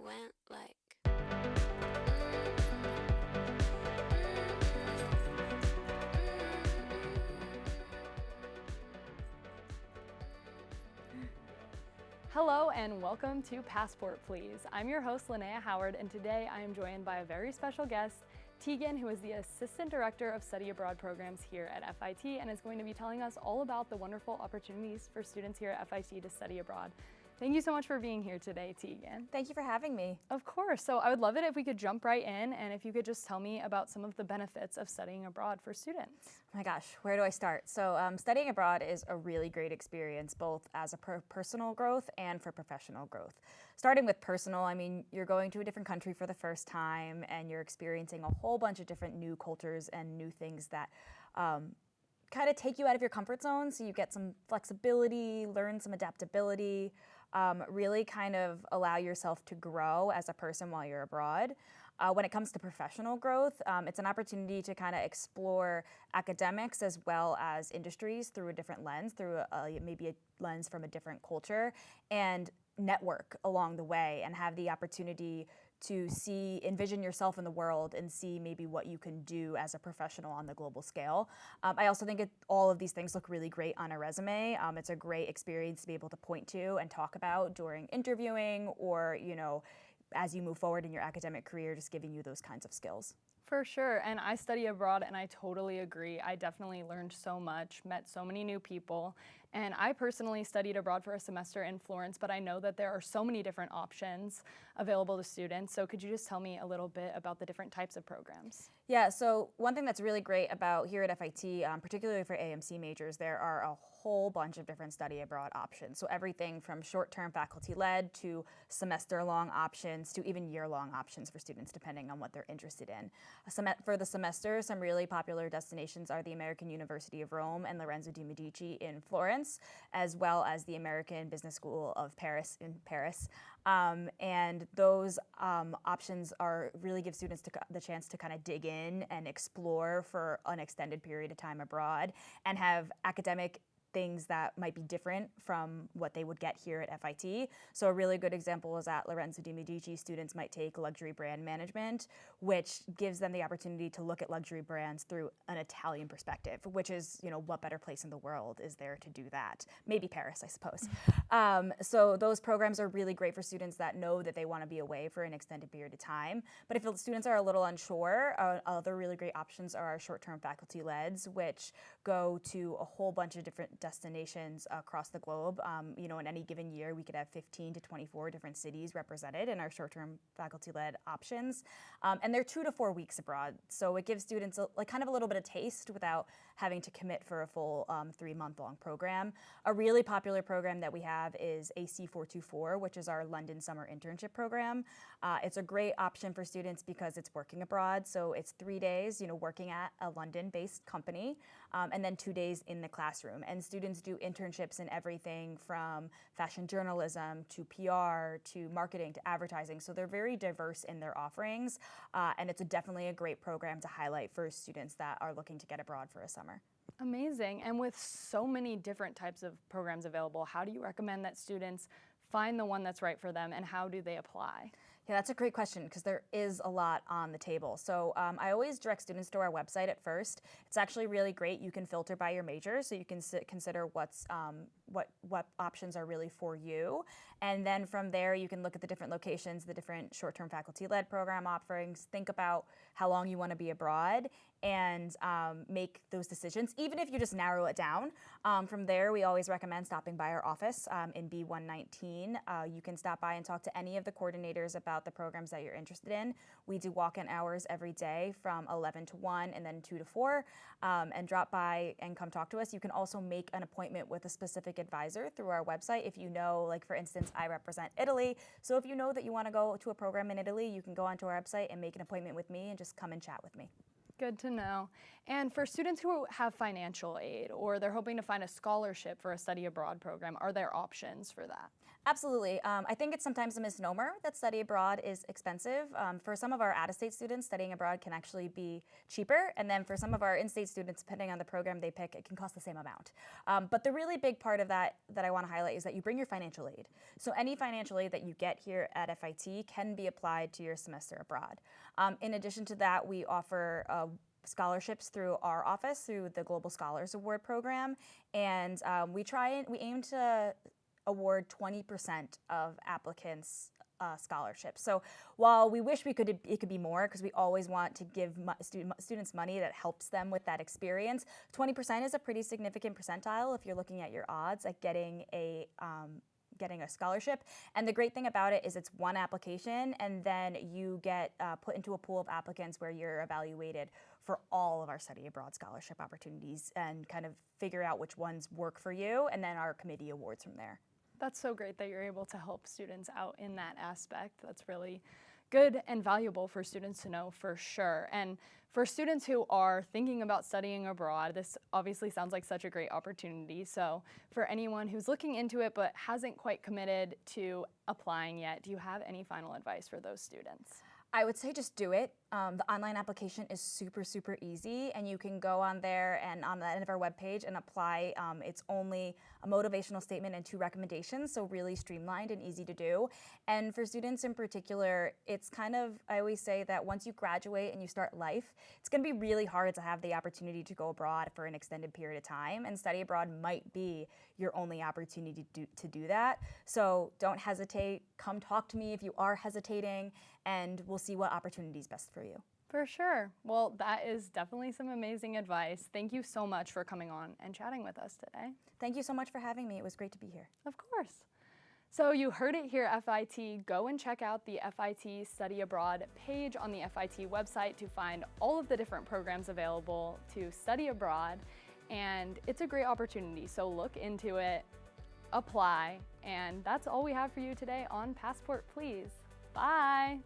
went like. Hello and welcome to Passport Please. I'm your host Linnea Howard, and today I am joined by a very special guest, Tegan, who is the Assistant Director of Study Abroad Programs here at FIT and is going to be telling us all about the wonderful opportunities for students here at FIT to study abroad. Thank you so much for being here today, Tegan. Thank you for having me. Of course. So I would love it if we could jump right in and if you could just tell me about some of the benefits of studying abroad for students. Oh my gosh, where do I start? So studying abroad is a really great experience, both as a personal growth and for professional growth. Starting with personal, I mean, you're going to a different country for the first time and you're experiencing a whole bunch of different new cultures and new things that kind of take you out of your comfort zone, so you get some flexibility, learn some adaptability, really kind of allow yourself to grow as a person while you're abroad. When it comes to professional growth, it's an opportunity to kind of explore academics as well as industries through a different lens, through maybe a lens from a different culture, and network along the way and have the opportunity to envision yourself in the world and see maybe what you can do as a professional on the global scale. I also think all of these things look really great on a resume. It's a great experience to be able to point to and talk about during interviewing or, as you move forward in your academic career, just giving you those kinds of skills. For sure, and I study abroad and I totally agree. I definitely learned so much, met so many new people, and I personally studied abroad for a semester in Florence, but I know that there are so many different options available to students. So could you just tell me a little bit about the different types of programs? Yeah, so one thing that's really great about here at FIT, particularly for AMC majors, there are a whole bunch of different study abroad options. So everything from short-term faculty-led to semester-long options to even year-long options for students, depending on what they're interested in. For the semester, some really popular destinations are the American University of Rome and Lorenzo de' Medici in Florence, as well as the American Business School of Paris in Paris. And those options really give students the chance to kind of dig in and explore for an extended period of time abroad and have academic things that might be different from what they would get here at FIT. So a really good example is at Lorenzo de' Medici, students might take luxury brand management, which gives them the opportunity to look at luxury brands through an Italian perspective, which is, what better place in the world is there to do that? Maybe Paris, I suppose. So those programs are really great for students that know that they want to be away for an extended period of time. But if the students are a little unsure, other really great options are our short-term faculty-leds, which go to a whole bunch of different destinations across the globe. In any given year, we could have 15 to 24 different cities represented in our short-term faculty-led options. And they're 2 to 4 weeks abroad. So it gives students kind of a little bit of taste without having to commit for a full 3-month-long program. A really popular program that we have is AC424, which is our London Summer Internship Program. It's a great option for students because it's working abroad. So it's 3 days, working at a London-based company, and then 2 days in the classroom. And students do internships in everything from fashion journalism to PR to marketing to advertising. So they're very diverse in their offerings, and it's definitely a great program to highlight for students that are looking to get abroad for a summer. Amazing. And with so many different types of programs available, how do you recommend that students find the one that's right for them, and how do they apply? Yeah, that's a great question because there is a lot on the table. So I always direct students to our website at first. It's actually really great. You can filter by your major, so you can consider what options are really for you. And then from there, you can look at the different locations, the different short-term faculty-led program offerings, think about how long you want to be abroad, and make those decisions, even if you just narrow it down. From there, we always recommend stopping by our office in B119. You can stop by and talk to any of the coordinators about the programs that you're interested in. We do walk-in hours every day from 11 to 1 and then 2 to 4, and drop by and come talk to us. You can also make an appointment with a specific advisor through our website. If you know, like for instance, I represent Italy, so if you know that you want to go to a program in Italy, you can go onto our website and make an appointment with me and just come and chat with me. Good to know. And for students who have financial aid or they're hoping to find a scholarship for a study abroad program, are there options for that? Absolutely. I think it's sometimes a misnomer that study abroad is expensive. For some of our out-of-state students, studying abroad can actually be cheaper. And then for some of our in-state students, depending on the program they pick, it can cost the same amount. But the really big part of that I want to highlight is that you bring your financial aid. So any financial aid that you get here at FIT can be applied to your semester abroad. In addition to that, we offer scholarships through our office, through the Global Scholars Award program. And we aim to award 20% of applicants scholarships. So while we wish it could be more, because we always want to give students money that helps them with that experience, 20% is a pretty significant percentile if you're looking at your odds at getting a scholarship. And the great thing about it is it's one application, and then you get put into a pool of applicants where you're evaluated for all of our study abroad scholarship opportunities and kind of figure out which ones work for you, and then our committee awards from there. That's so great that you're able to help students out in that aspect. That's really good and valuable for students to know for sure. And for students who are thinking about studying abroad, this obviously sounds like such a great opportunity. So for anyone who's looking into it but hasn't quite committed to applying yet, do you have any final advice for those students? I would say just do it. The online application is super, super easy, and you can go on there and on the end of our webpage and apply. It's only a motivational statement and 2 recommendations, so really streamlined and easy to do. And for students in particular, it's kind of, I always say that once you graduate and you start life, it's going to be really hard to have the opportunity to go abroad for an extended period of time, and study abroad might be your only opportunity to do that. So don't hesitate. Come talk to me if you are hesitating, and we'll see what opportunity is best for you. For sure. Well, that is definitely some amazing advice. Thank you so much for coming on and chatting with us today. Thank you so much for having me. It was great to be here. Of course. So you heard it here at FIT. Go and check out the FIT Study Abroad page on the FIT website to find all of the different programs available to study abroad. And it's a great opportunity, so look into it, apply, and that's all we have for you today on Passport Please. Bye!